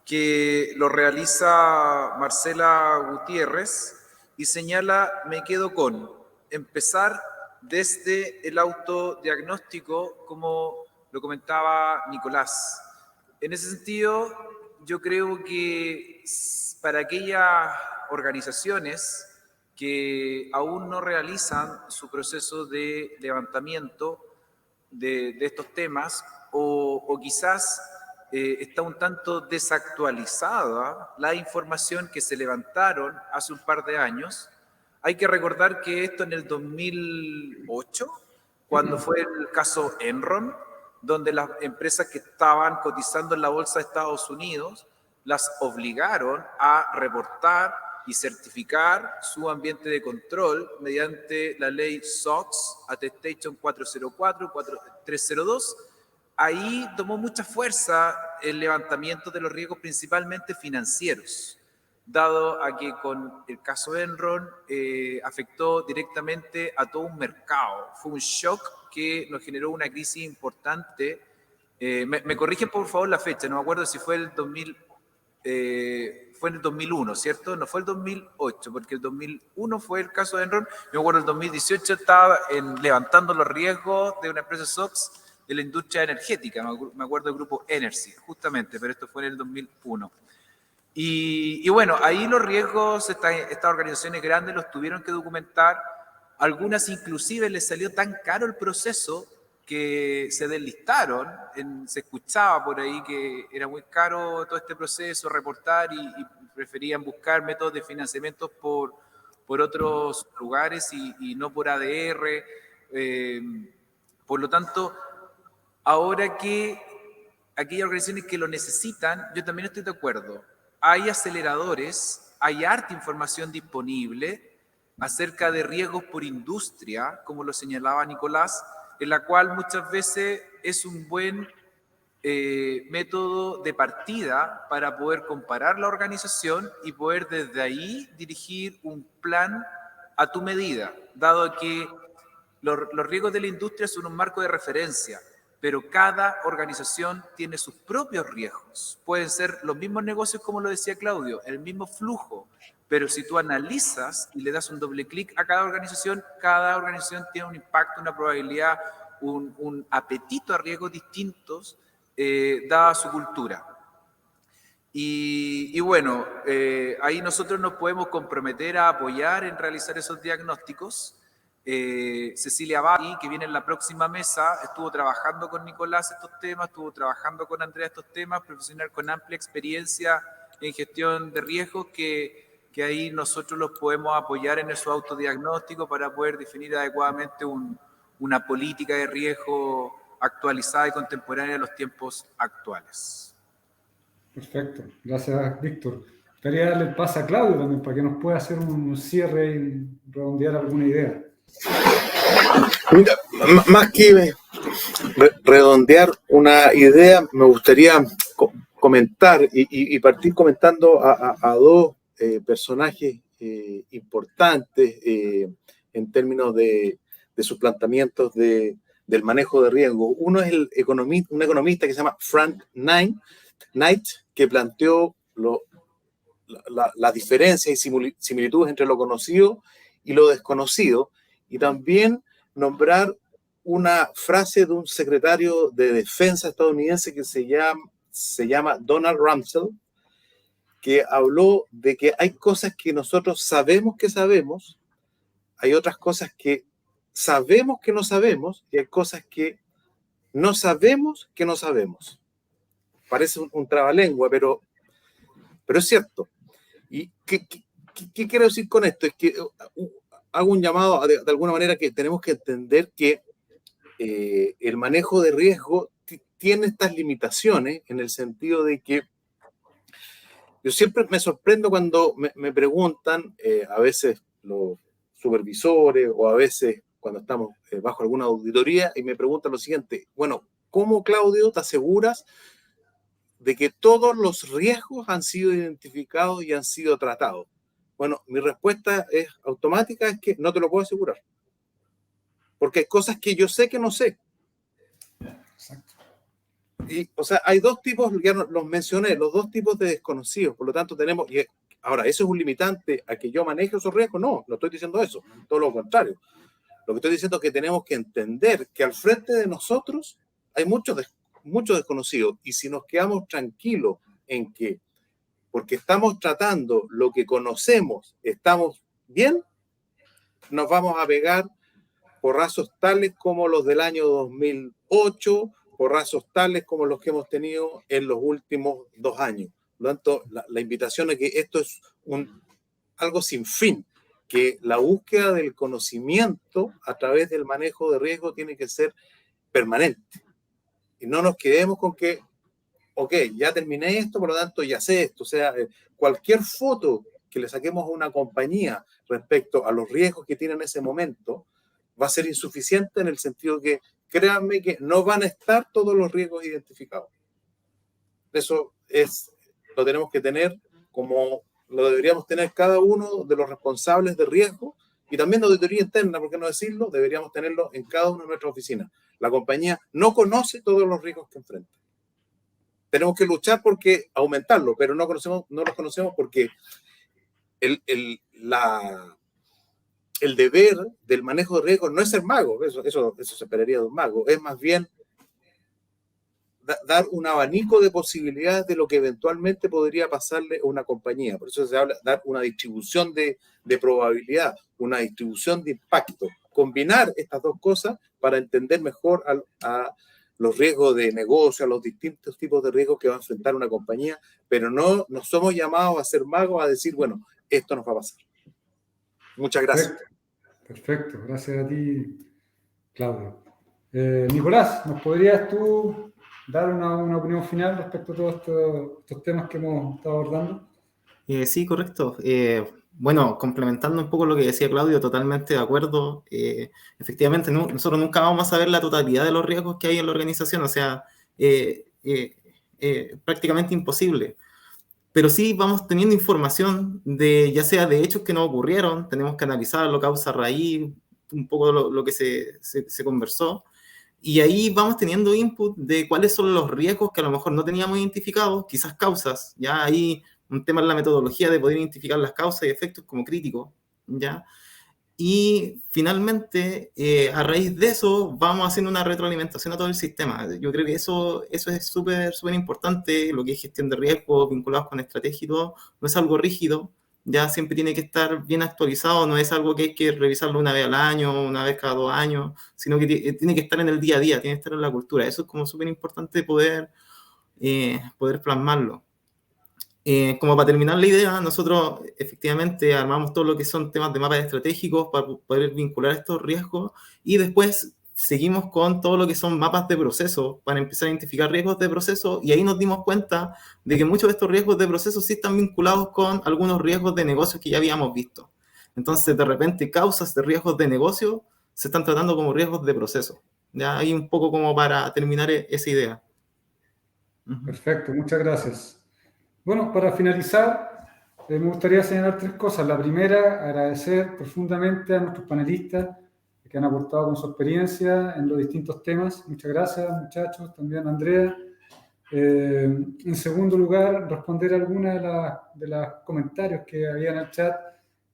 que lo realiza Marcela Gutiérrez y señala: me quedo con empezar desde el autodiagnóstico, como lo comentaba Nicolás. En ese sentido, yo creo que para aquellas organizaciones que aún no realizan su proceso de levantamiento de estos temas, o quizás está un tanto desactualizada la información que se levantaron hace un par de años. Hay que recordar que esto en el 2008, cuando fue el caso Enron, donde las empresas que estaban cotizando en la bolsa de Estados Unidos las obligaron a reportar y certificar su ambiente de control mediante la ley SOX, Attestation 404-302. Ahí tomó mucha fuerza el levantamiento de los riesgos, principalmente financieros, dado a que con el caso Enron afectó directamente a todo un mercado. Fue un shock que nos generó una crisis importante. Me corrigen por favor la fecha, no me acuerdo si fue el 2000, fue en el 2001, ¿cierto? No fue el 2008, porque el 2001 fue el caso de Enron. Yo me acuerdo el 2018 estaba levantando los riesgos de una empresa SOX de la industria energética, me acuerdo del grupo Energy, justamente, pero esto fue en el 2001. Y bueno, ahí los riesgos, estas organizaciones grandes los tuvieron que documentar. Algunas inclusive les salió tan caro el proceso que se deslistaron. Se escuchaba por ahí que era muy caro todo este proceso, reportar, y preferían buscar métodos de financiamiento por otros lugares y no por ADR. Por lo tanto, ahora que aquellas organizaciones que lo necesitan, yo también estoy de acuerdo. Hay aceleradores, hay harta información disponible acerca de riesgos por industria, como lo señalaba Nicolás, en la cual muchas veces es un buen método de partida para poder comparar la organización y poder desde ahí dirigir un plan a tu medida, dado que los riesgos de la industria son un marco de referencia, pero cada organización tiene sus propios riesgos. Pueden ser los mismos negocios, como lo decía Claudio, el mismo flujo, pero si tú analizas y le das un doble clic a cada organización tiene un impacto, una probabilidad, un apetito a riesgos distintos, dada su cultura. Y bueno, ahí nosotros nos podemos comprometer a apoyar en realizar esos diagnósticos. Cecilia Bari, que viene en la próxima mesa, estuvo trabajando con Nicolás estos temas, estuvo trabajando con Andrea estos temas, profesional con amplia experiencia en gestión de riesgos, que ahí nosotros los podemos apoyar en su autodiagnóstico para poder definir adecuadamente una política de riesgo actualizada y contemporánea de los tiempos actuales. Perfecto, gracias Víctor. Quería darle el paso a Claudio también para que nos pueda hacer un cierre y redondear alguna idea. Mira, más que redondear una idea, me gustaría comentar y partir comentando a dos personajes importantes en términos de sus planteamientos de del manejo de riesgo. Uno es un economista que se llama Frank Knight, que planteó las diferencias y similitudes entre lo conocido y lo desconocido, y también nombrar una frase de un secretario de defensa estadounidense que se llama Donald Rumsfeld, que habló de que hay cosas que nosotros sabemos que sabemos, hay otras cosas que sabemos que no sabemos, y hay cosas que no sabemos que no sabemos. Parece un trabalengua, pero es cierto. ¿Y qué quiero decir con esto? Es que hago un llamado de alguna manera que tenemos que entender que el manejo de riesgo tiene estas limitaciones, en el sentido de que yo siempre me sorprendo cuando me preguntan, a veces los supervisores o a veces cuando estamos bajo alguna auditoría, y me preguntan lo siguiente: bueno, ¿cómo, Claudio, te aseguras de que todos los riesgos han sido identificados y han sido tratados? Bueno, mi respuesta es automática, es que no te lo puedo asegurar. Porque hay cosas que yo sé que no sé. Exacto. Y, o sea, hay dos tipos, ya los mencioné, los dos tipos de desconocidos. Por lo tanto, tenemos... Ahora, ¿eso es un limitante a que yo maneje esos riesgos? No, no estoy diciendo eso. Todo lo contrario. Lo que estoy diciendo es que tenemos que entender que al frente de nosotros hay mucho desconocido. Y si nos quedamos tranquilos en que, porque estamos tratando lo que conocemos, estamos bien, nos vamos a pegar porrazos tales como los del año 2008, porrazos tales como los que hemos tenido en los últimos 2 años. Por lo tanto, la invitación es que esto es algo sin fin, que la búsqueda del conocimiento a través del manejo de riesgo tiene que ser permanente. Y no nos quedemos con que, ok, ya terminé esto, por lo tanto ya sé esto. O sea, cualquier foto que le saquemos a una compañía respecto a los riesgos que tiene en ese momento va a ser insuficiente, en el sentido que, créanme, que no van a estar todos los riesgos identificados. Eso lo tenemos que tener como lo deberíamos tener cada uno de los responsables de riesgo, y también de auditoría interna, por qué no decirlo, deberíamos tenerlo en cada una de nuestras oficinas. La compañía no conoce todos los riesgos que enfrenta. Tenemos que luchar porque aumentarlo, pero no los conocemos porque el deber del manejo de riesgos no es ser mago, eso se esperaría de un mago, es más bien dar un abanico de posibilidades de lo que eventualmente podría pasarle a una compañía. Por eso se habla de dar una distribución de probabilidad, una distribución de impacto. Combinar estas dos cosas para entender mejor a los riesgos de negocio, a los distintos tipos de riesgos que va a enfrentar una compañía, pero no somos llamados a ser magos, a decir, bueno, esto nos va a pasar. Muchas gracias. Perfecto. Gracias a ti, Claudio. Nicolás, ¿nos podrías tú dar una opinión final respecto a todos estos temas que hemos estado abordando? Sí, correcto. Bueno, complementando un poco lo que decía Claudio, totalmente de acuerdo. Efectivamente, nosotros nunca vamos a saber la totalidad de los riesgos que hay en la organización, o sea, prácticamente imposible. Pero sí vamos teniendo información ya sea de hechos que no ocurrieron, tenemos que analizarlo, causa raíz, un poco lo que se conversó, y ahí vamos teniendo input de cuáles son los riesgos que a lo mejor no teníamos identificados, quizás causas, ya ahí un tema en la metodología de poder identificar las causas y efectos como críticos, ¿ya? Y finalmente, a raíz de eso, vamos haciendo una retroalimentación a todo el sistema. Yo creo que eso es súper importante, lo que es gestión de riesgos vinculados con estrategia y todo. No es algo rígido, ya siempre tiene que estar bien actualizado, no es algo que hay que revisarlo una vez al año, una vez cada 2 años, sino que tiene que estar en el día a día, tiene que estar en la cultura. Eso es como súper importante poder plasmarlo. Como para terminar la idea, nosotros efectivamente armamos todo lo que son temas de mapas estratégicos para poder vincular estos riesgos, y después seguimos con todo lo que son mapas de proceso para empezar a identificar riesgos de proceso, y ahí nos dimos cuenta de que muchos de estos riesgos de proceso sí están vinculados con algunos riesgos de negocios que ya habíamos visto. Entonces, de repente, causas de riesgos de negocio se están tratando como riesgos de proceso. Ya ahí un poco como para terminar esa idea. Perfecto, muchas gracias. Bueno, para finalizar, me gustaría señalar 3 cosas. La primera, agradecer profundamente a nuestros panelistas que han aportado con su experiencia en los distintos temas. Muchas gracias, muchachos, también Andrea. En segundo lugar, responder algunos de los comentarios que había en el chat.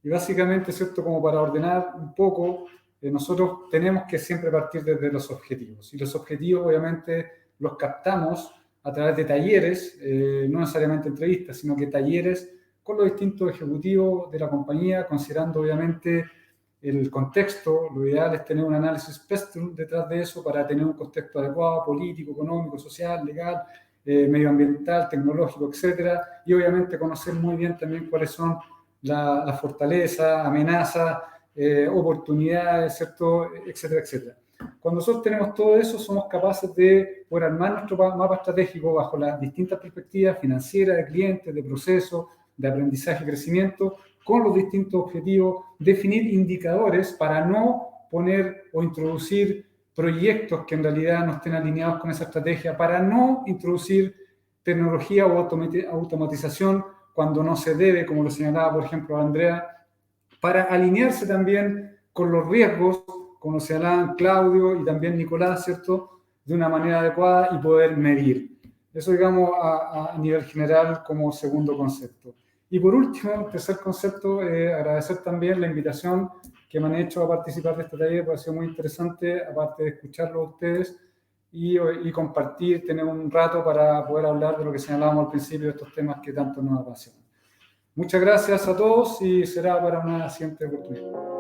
Y básicamente, ¿cierto? Como para ordenar un poco, nosotros tenemos que siempre partir desde los objetivos. Y los objetivos, obviamente, los captamos a través de talleres, no necesariamente entrevistas, sino que talleres con los distintos ejecutivos de la compañía, considerando, obviamente, el contexto. Lo ideal es tener un análisis spectrum detrás de eso para tener un contexto adecuado, político, económico, social, legal, medioambiental, tecnológico, etcétera, y obviamente conocer muy bien también cuáles son las fortalezas, amenazas, oportunidades, ¿cierto? Etcétera, etcétera. Cuando nosotros tenemos todo eso, somos capaces de poder armar nuestro mapa estratégico bajo las distintas perspectivas financieras, de clientes, de procesos, de aprendizaje y crecimiento, con los distintos objetivos, definir indicadores para no poner o introducir proyectos que en realidad no estén alineados con esa estrategia, para no introducir tecnología o automatización cuando no se debe, como lo señalaba, por ejemplo, Andrea, para alinearse también con los riesgos, como lo señalaban Claudio y también Nicolás, ¿cierto?, de una manera adecuada y poder medir. Eso, digamos, a nivel general como segundo concepto. Y por último, el tercer concepto, agradecer también la invitación que me han hecho a participar de este taller, porque ha sido muy interesante, aparte de escucharlo a ustedes y compartir, tener un rato para poder hablar de lo que señalábamos al principio, de estos temas que tanto nos apasionan. Muchas gracias a todos y será para una siguiente oportunidad.